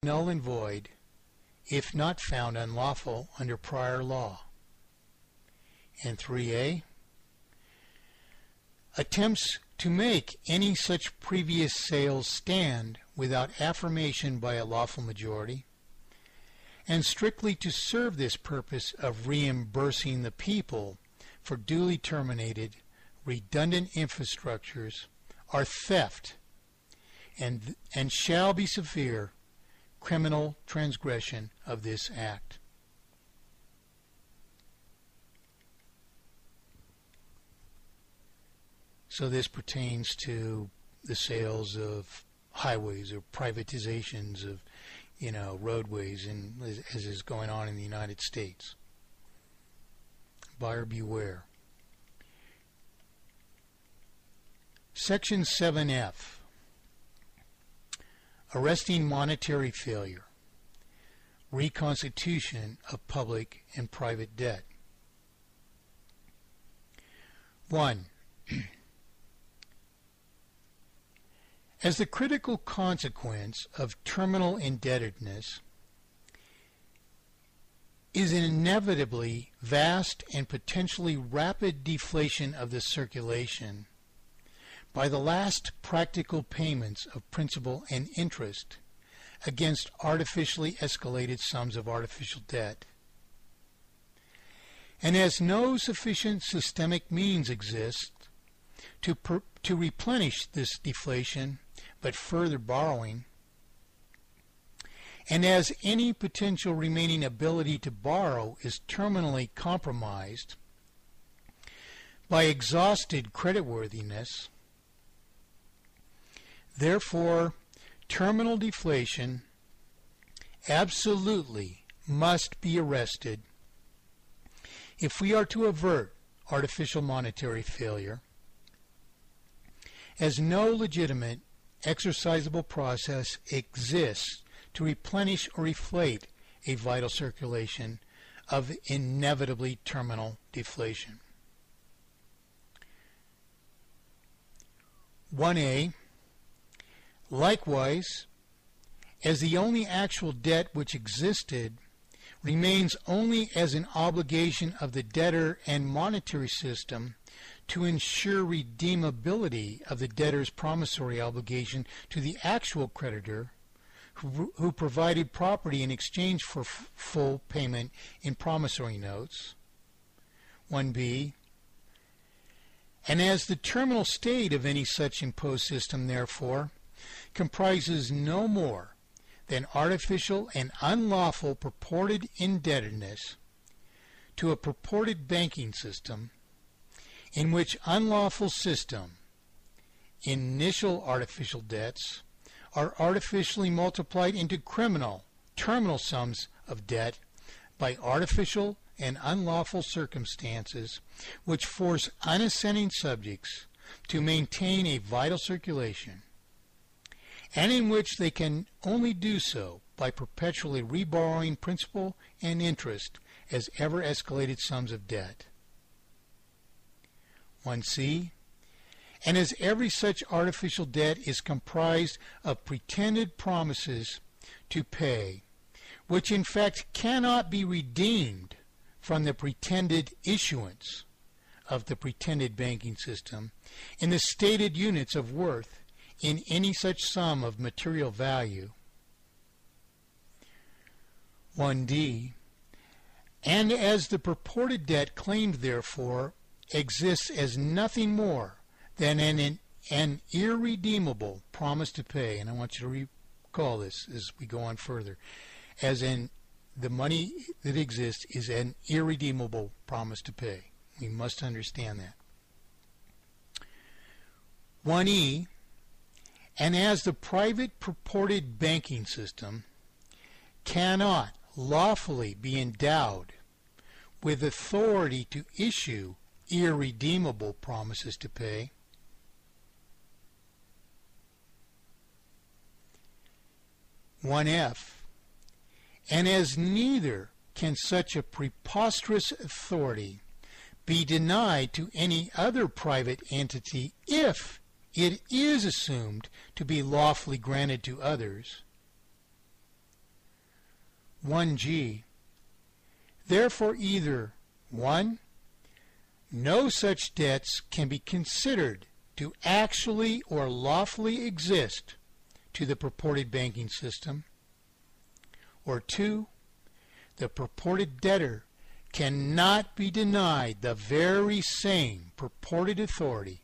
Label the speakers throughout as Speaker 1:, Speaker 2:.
Speaker 1: null and void if not found unlawful under prior law. And 3a, attempts to make any such previous sales stand without affirmation by a lawful majority, and strictly to serve this purpose of reimbursing the people for duly terminated, redundant infrastructures, are theft and shall be severe criminal transgression of this act. So this pertains to the sales of highways or privatizations of, roadways, and as is going on in the United States. Buyer beware. Section 7F, arresting monetary failure, reconstitution of public and private debt. 1. As the critical consequence of terminal indebtedness is an inevitably vast and potentially rapid deflation of the circulation by the last practical payments of principal and interest against artificially escalated sums of artificial debt, and as no sufficient systemic means exist to replenish this deflation but further borrowing, and as any potential remaining ability to borrow is terminally compromised by exhausted creditworthiness, therefore terminal deflation absolutely must be arrested if we are to avert artificial monetary failure, as no legitimate exercisable process exists to replenish or reflate a vital circulation of inevitably terminal deflation. 1a, likewise, as the only actual debt which existed remains only as an obligation of the debtor and monetary system to ensure redeemability of the debtor's promissory obligation to the actual creditor who provided property in exchange for full payment in promissory notes. 1b, and as the terminal state of any such imposed system, therefore, comprises no more than artificial and unlawful purported indebtedness to a purported banking system, in which unlawful system initial artificial debts are artificially multiplied into criminal terminal sums of debt by artificial and unlawful circumstances which force unassenting subjects to maintain a vital circulation, and in which they can only do so by perpetually reborrowing principal and interest as ever escalated sums of debt. 1c, and as every such artificial debt is comprised of pretended promises to pay, which in fact cannot be redeemed from the pretended issuance of the pretended banking system in the stated units of worth in any such sum of material value. 1d, and as the purported debt claimed therefore exists as nothing more than an irredeemable promise to pay, and I want you to recall this as we go on further, as in the money that exists is an irredeemable promise to pay. We must understand that. 1e, and as the private purported banking system cannot lawfully be endowed with authority to issue irredeemable promises to pay, 1f, and as neither can such a preposterous authority be denied to any other private entity if it is assumed to be lawfully granted to others, 1G, therefore either 1. No such debts can be considered to actually or lawfully exist to the purported banking system, or 2. The purported debtor cannot be denied the very same purported authority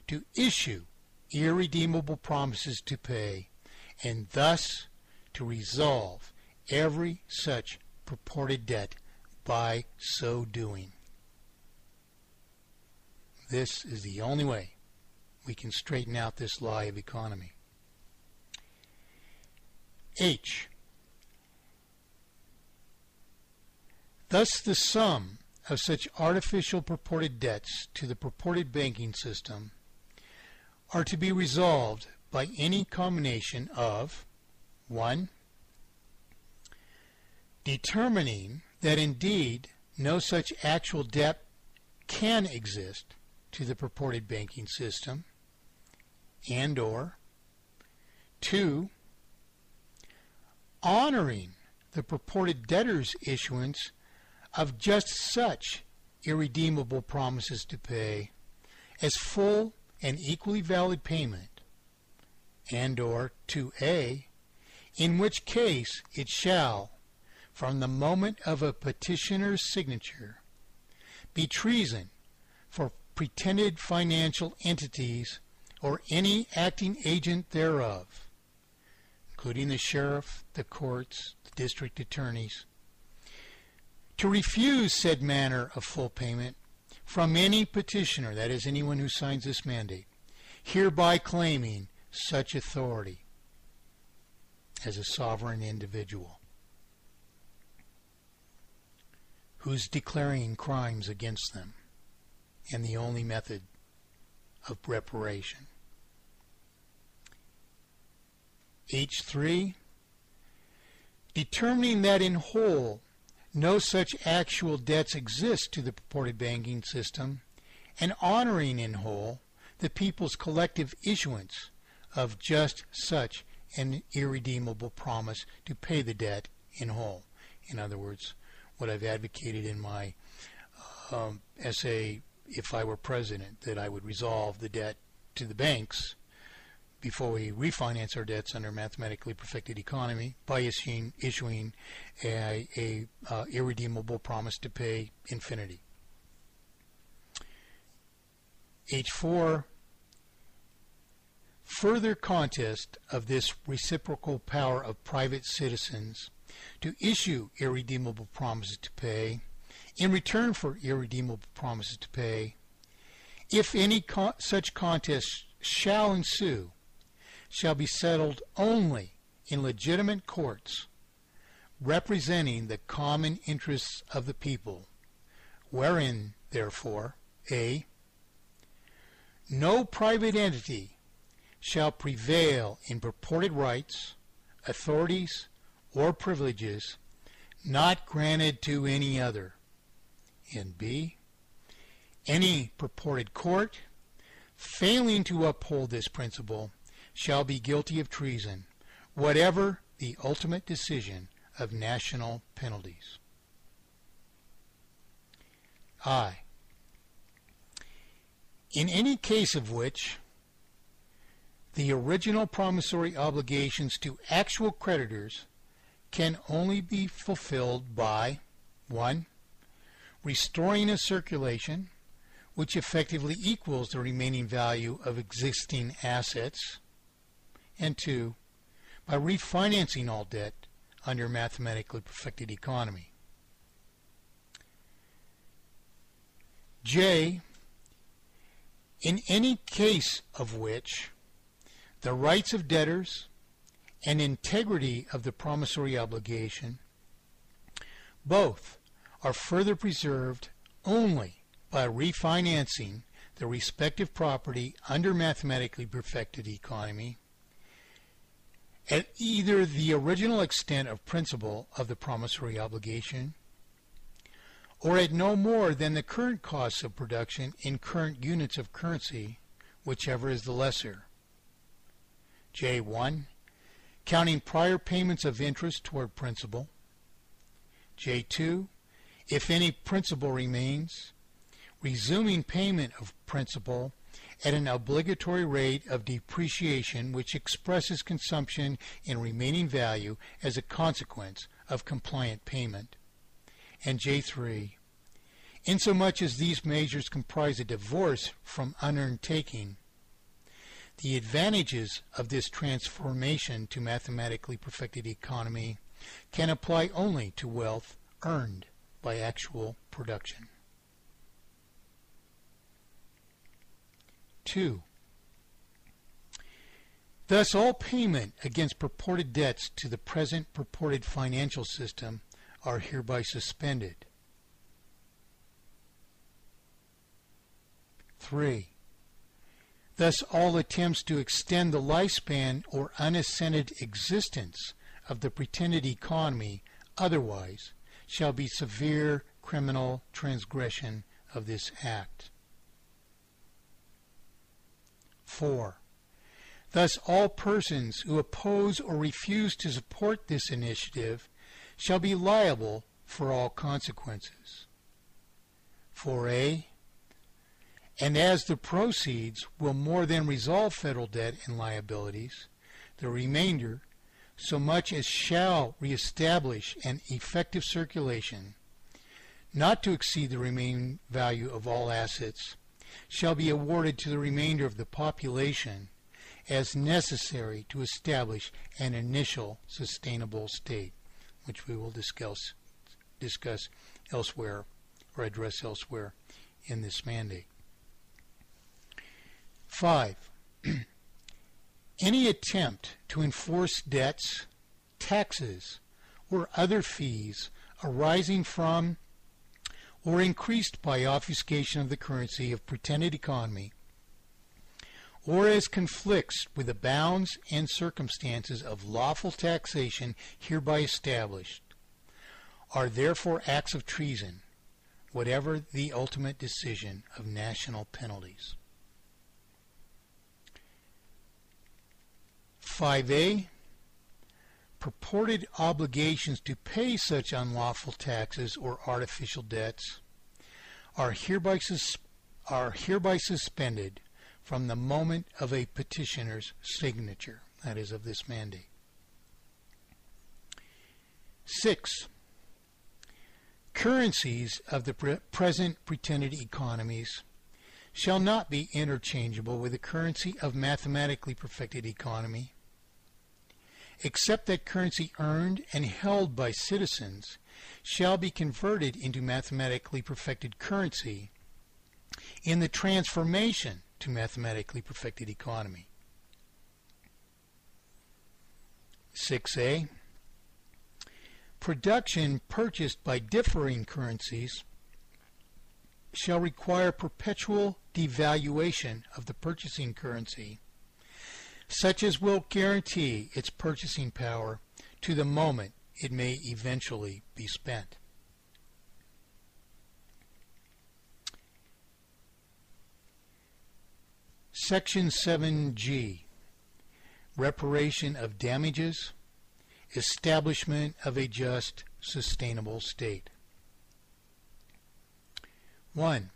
Speaker 1: to issue irredeemable promises to pay, and thus to resolve every such purported debt by so doing. This is the only way we can straighten out this lie of economy. H. Thus the sum of such artificial purported debts to the purported banking system are to be resolved by any combination of 1. Determining that indeed no such actual debt can exist to the purported banking system, and or 2. Honoring the purported debtor's issuance of just such irredeemable promises to pay as full and equally valid payment, and or 2a, in which case it shall, from the moment of a petitioner's signature, be treason for pretended financial entities or any acting agent thereof, including the sheriff, the courts, the district attorneys, to refuse said manner of full payment from any petitioner, that is, anyone who signs this mandate, hereby claiming such authority as a sovereign individual, who's declaring crimes against them, and the only method of reparation. H3. Determining that in whole no such actual debts exist to the purported banking system, and honoring in whole the people's collective issuance of just such an irredeemable promise to pay the debt in whole. In other words, what I've advocated in my essay, If I Were President, that I would resolve the debt to the banks before we refinance our debts under mathematically perfected economy by issuing a irredeemable promise to pay infinity. H4. Further contest of this reciprocal power of private citizens to issue irredeemable promises to pay in return for irredeemable promises to pay, if any such contest shall ensue, shall be settled only in legitimate courts, representing the common interests of the people, wherein, therefore, a. No private entity shall prevail in purported rights, authorities, or privileges not granted to any other, and b. Any purported court, failing to uphold this principle, shall be guilty of treason, whatever the ultimate decision of national penalties. I. In any case of which the original promissory obligations to actual creditors can only be fulfilled by 1. Restoring a circulation which effectively equals the remaining value of existing assets, and 2. By refinancing all debt under mathematically perfected economy. J. In any case of which the rights of debtors and integrity of the promissory obligation both are further preserved only by refinancing the respective property under mathematically perfected economy at either the original extent of principal of the promissory obligation or at no more than the current costs of production in current units of currency, whichever is the lesser. J1. Counting prior payments of interest toward principal. J2. If any principal remains, resuming payment of principal at an obligatory rate of depreciation which expresses consumption in remaining value as a consequence of compliant payment. And J3. Insomuch as these measures comprise a divorce from unearned taking, the advantages of this transformation to mathematically perfected economy can apply only to wealth earned by actual production. 2. Thus all payment against purported debts to the present purported financial system are hereby suspended. 3. Thus all attempts to extend the lifespan or unassented existence of the pretended economy otherwise shall be severe criminal transgression of this act. 4. Thus all persons who oppose or refuse to support this initiative shall be liable for all consequences. 4a. And as the proceeds will more than resolve federal debt and liabilities, the remainder, so much as shall reestablish an effective circulation, not to exceed the remaining value of all assets, shall be awarded to the remainder of the population as necessary to establish an initial sustainable state, which we will discuss elsewhere or address elsewhere in this mandate. 5. Any attempt to enforce debts, taxes, or other fees arising from or increased by obfuscation of the currency of pretended economy, or as conflicts with the bounds and circumstances of lawful taxation hereby established, are therefore acts of treason, whatever the ultimate decision of national penalties. 5a. Purported obligations to pay such unlawful taxes or artificial debts are hereby suspended from the moment of a petitioner's signature, that is, of this mandate. 6. Currencies of the present pretended economies shall not be interchangeable with the currency of mathematically perfected economy, except that currency earned and held by citizens shall be converted into mathematically perfected currency in the transformation to mathematically perfected economy. 6a. Production purchased by differing currencies shall require perpetual devaluation of the purchasing currency, such as will guarantee its purchasing power to the moment it may eventually be spent. Section 7G. Reparation of damages, establishment of a just, sustainable state. 1.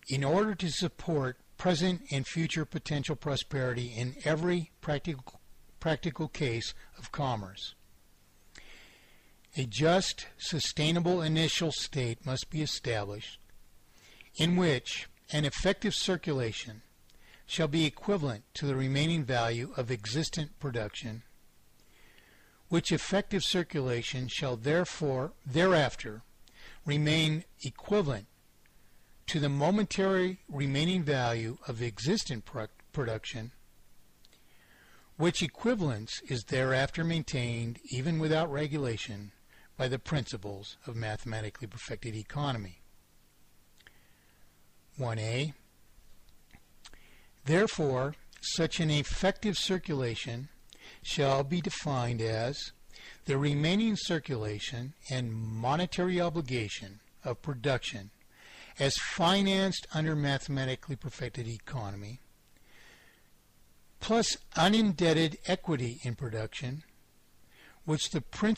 Speaker 1: In order to support present and future potential prosperity in every practical case of commerce, a just, sustainable initial state must be established in which an effective circulation shall be equivalent to the remaining value of existent production, which effective circulation shall thereafter remain equivalent to the momentary remaining value of existent production, which equivalence is thereafter maintained even without regulation by the principles of mathematically perfected economy. 1a. Therefore, such an effective circulation shall be defined as the remaining circulation and monetary obligation of production as financed under mathematically perfected economy, plus unindebted equity in production, which the principal